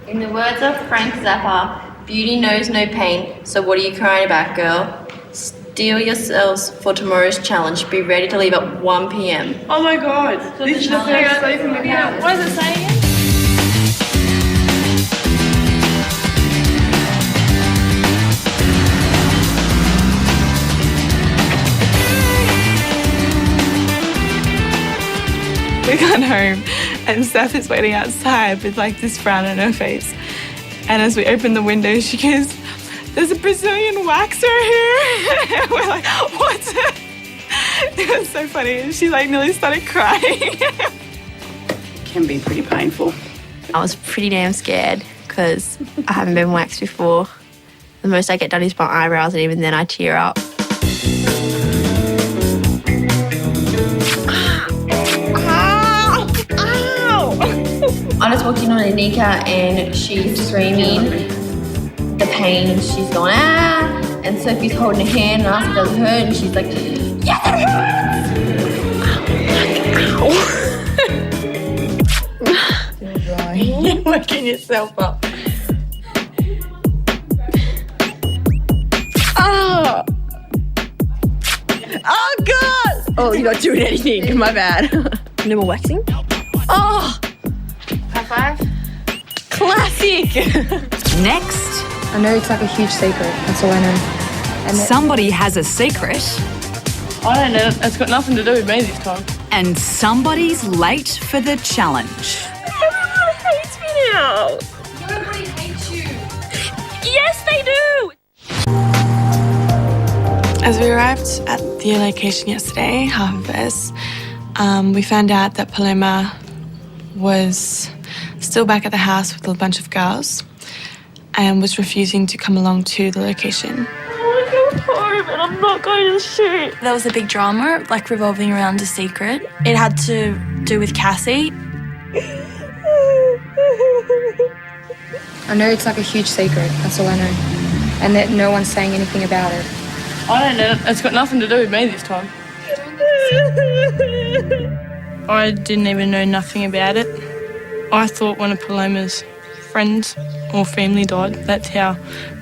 In the words of Frank Zappa, beauty knows no pain, so what are you crying about, girl? Steel yourselves for tomorrow's challenge. Be ready to leave at 1 p.m. Oh my god, this is the first sleeping with Yeah, what does it say again? We got home and Steph is waiting outside with like this frown on her face. And as we open the window, she goes, "There's a Brazilian waxer here." And we're like, "What?" It was so funny. And she like nearly started crying. Can be pretty painful. I was pretty damn scared because I haven't been waxed before. The most I get done is my eyebrows, and even then I tear up. I just walked in on Anika and she's screaming the pain and she's going, ah! And Sophie's holding her hand and asking, does it hurt? And she's like, yes, it hurts! You're waking yourself up. Oh! Oh, God! Oh, you're not doing anything. My bad. No more waxing? Oh! High five. Classic! Next, I know it's like a huge secret, that's all I know. And somebody has a secret I don't know, it's got nothing to do with me this time. and somebody's late for the challenge. Everyone hates me now. Nobody hates you. Yes, they do. As we arrived at the location yesterday, half of us, we found out that Paloma was still back at the house with a bunch of girls and was refusing to come along to the location. I want to go home and I'm not going to the shoot. There was a big drama, like revolving around a secret. It had to do with Cassie. I know it's like a huge secret, that's all I know. And that no one's saying anything about it. I don't know, it's got nothing to do with me this time. I didn't even know nothing about it. I thought one of Paloma's friends or family died. That's how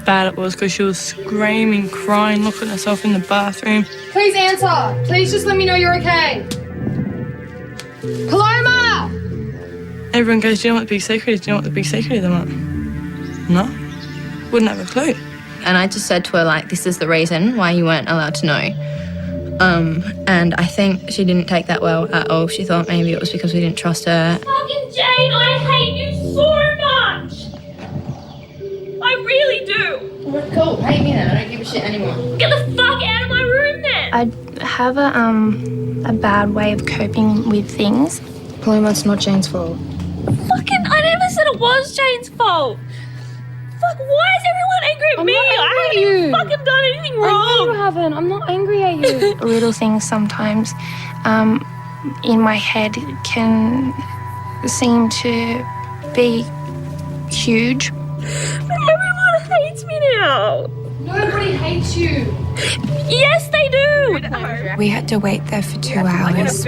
bad it was, because she was screaming, crying, looking at herself in the bathroom. Please answer! Please just let me know you're okay! Paloma! Everyone goes, "Do you know what the big secret is? Do you know what the big secret is?" I'm like, no, wouldn't have a clue. And I just said to her, like, this is the reason why you weren't allowed to know. And I think she didn't take that well at all. She thought maybe it was because we didn't trust her. Fucking Jane, I hate you so much. I really do. Cool, hate me then. I don't give a shit anymore. Get the fuck out of my room then. I have a bad way of coping with things. Paloma, it's not Jane's fault. Fucking, I never said it was Jane's fault. Fuck, why is everyone angry at I'm me? not angry I at haven't you. even fucking done anything I know you wrong. haven't. I'm not angry at you. Little things sometimes in my head can seem to be huge. Everyone hates me now. Nobody hates you. Yes, they do. We had to wait there for 2 hours,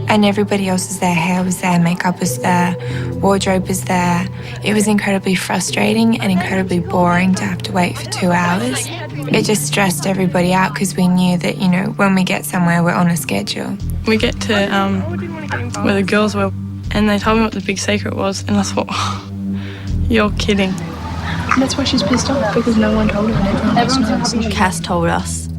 and everybody else's their hair was there, makeup was there, wardrobe was there. It was incredibly frustrating and incredibly boring to have to wait for 2 hours. It just stressed everybody out because we knew that, you know, when we get somewhere, we're on a schedule. We get to where the girls were, and they told me what the big secret was, and I thought, oh, you're kidding. That's why she's pissed off, because no one told her and everyone else knows. Cass told us,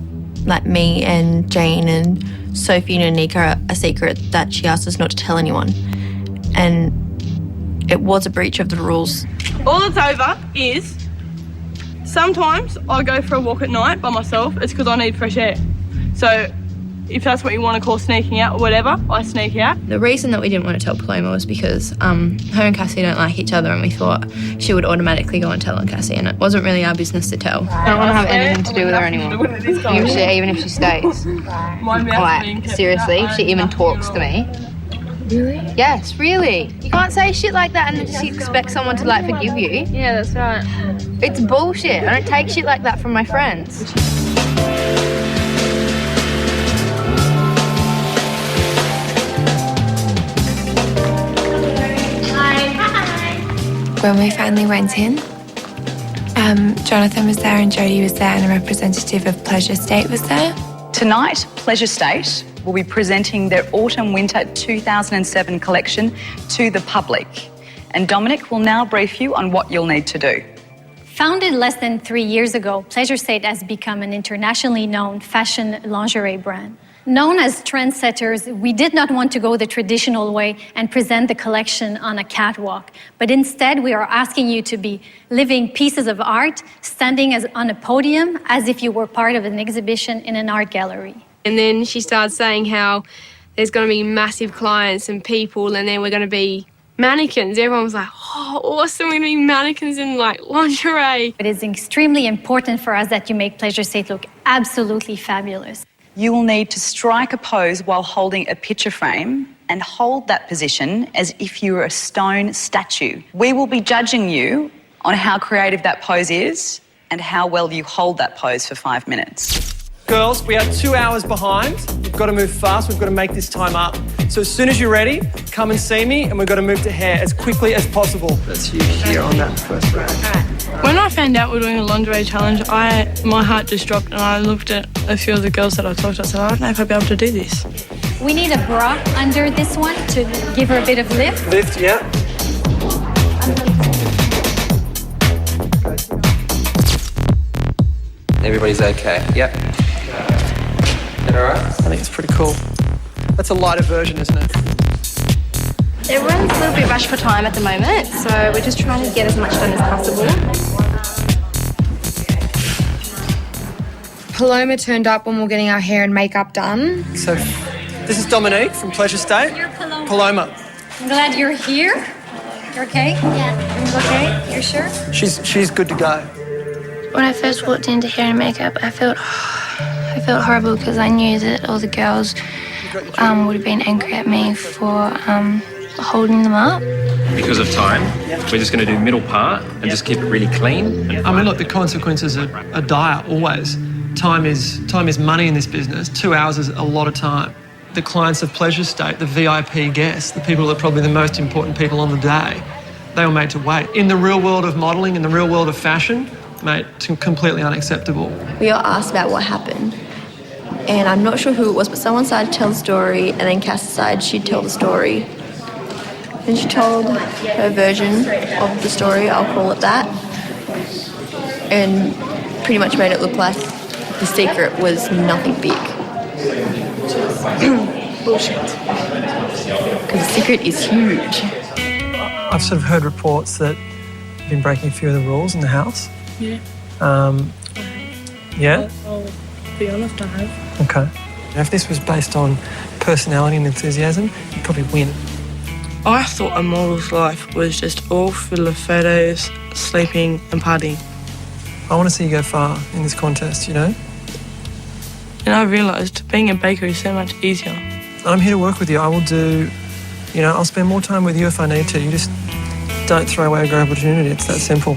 like me and Jane and Sophie and Anika, a secret that she asked us not to tell anyone. And it was a breach of the rules. All it's over is sometimes I go for a walk at night by myself. It's because I need fresh air. So if that's what you want to call sneaking out or whatever, I sneak out. The reason that we didn't want to tell Paloma was because her and Cassie don't like each other, and we thought she would automatically go and tell on Cassie, and it wasn't really our business to tell. I don't want to have anything to do with her anymore. Even if she stays. Like, seriously, if she even talks to me. Really? Yes, really. You can't say shit like that and then just expect someone to, like, forgive you. Yeah, that's right. It's bullshit. I don't take shit like that from my friends. When we finally went in, Jonathan was there and Jodie was there and a representative of Pleasure State was there. Tonight, Pleasure State will be presenting their Autumn-Winter 2007 collection to the public. And Dominic will now brief you on what you'll need to do. Founded less than 3 years ago, Pleasure State has become an internationally known fashion lingerie brand. Known as trendsetters, we did not want to go the traditional way and present the collection on a catwalk, but instead we are asking you to be living pieces of art, standing on a podium as if you were part of an exhibition in an art gallery. And then she started saying how there's going to be massive clients and people, and then we're going to be mannequins. Everyone was like, oh, awesome, we're going to be mannequins in like lingerie. It is extremely important for us that you make Pleasure State look absolutely fabulous. You will need to strike a pose while holding a picture frame and hold that position as if you were a stone statue. We will be judging you on how creative that pose is and how well you hold that pose for 5 minutes. Girls, we are 2 hours behind. We've got to move fast. We've got to make this time up. So as soon as you're ready, come and see me, and we've got to move to hair as quickly as possible. That's you here on that first round. When I found out we were doing a lingerie challenge, my heart just dropped and I looked at a few of the girls that I talked to and said, I don't know if I'll be able to do this. We need a bra under this one to give her a bit of lift. Lift, yeah. Everybody's okay. Yep. Is that all right? I think it's pretty cool. That's a lighter version, isn't it? Everyone's a little bit rushed for time at the moment, so we're just trying to get as much done as possible. Paloma turned up when we were getting our hair and makeup done. So, this is Dominique from Pleasure State. You're Paloma. Paloma. I'm glad you're here. You're okay? Yeah. You're okay? You're sure? She's good to go. When I first walked into hair and makeup, I felt horrible because I knew that all the girls would have been angry at me for holding them up. Because of time, we're just going to do middle part and just keep it really clean. I mean, look, the consequences are dire always. Time is money in this business. 2 hours is a lot of time. The clients of Pleasure State, the VIP guests, the people that are probably the most important people on the day, they were made to wait. In the real world of modelling, in the real world of fashion, mate, completely unacceptable. We are asked about what happened, and I'm not sure who it was, but someone started to tell the story, and then Cass decided she'd tell the story. And she told her version of the story, I'll call it that, and pretty much made it look like the secret was nothing big. Bullshit. Because the secret is huge. I've sort of heard reports that you've been breaking a few of the rules in the house. Yeah. Yeah? I'll be honest, I have. Okay. If this was based on personality and enthusiasm, you'd probably win. I thought a model's life was just all full of photos, sleeping and partying. I want to see you go far in this contest, you know? And I realised being a baker is so much easier. I'm here to work with you. I will do, I'll spend more time with you if I need to. You just don't throw away a great opportunity. It's that simple.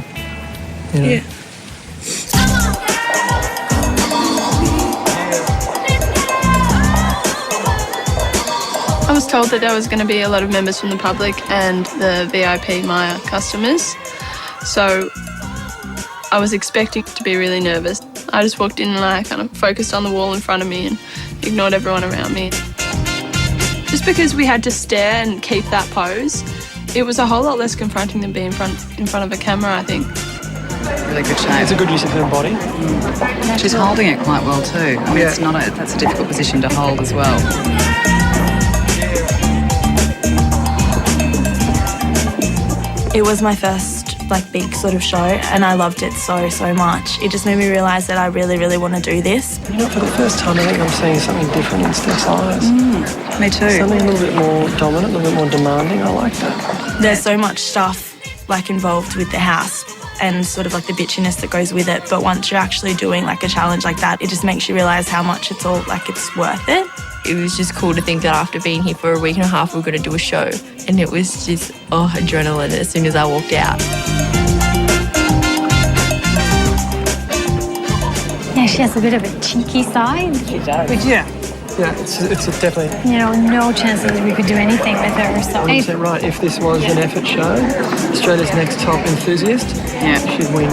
Yeah. I was told that there was going to be a lot of members from the public and the VIP Maya customers, so I was expecting to be really nervous. I just walked in and I kind of focused on the wall in front of me and ignored everyone around me. Just because we had to stare and keep that pose, it was a whole lot less confronting than being in front of a camera, I think. Really good shape. It's a good use of her body. She's holding it quite well too. I mean, that's a difficult position to hold as well. It was my first big sort of show and I loved it so much. It just made me realise that I really, really want to do this. For the first time I think I'm seeing something different in Steph's eyes. Me too. Something a little bit more dominant, a little bit more demanding. I like that. There's so much stuff involved with the house and sort of the bitchiness that goes with it, but once you're actually doing a challenge like that, it just makes you realise how much it's all it's worth it. It was just cool to think that after being here for a week and a half, we were going to do a show. And it was just, adrenaline as soon as I walked out. Yeah, she has a bit of a cheeky side. Yeah. Yeah, it's definitely... You know, no chances that we could do anything with her. So 100% right. If this was an effort show, Australia's next top enthusiast, she'd win.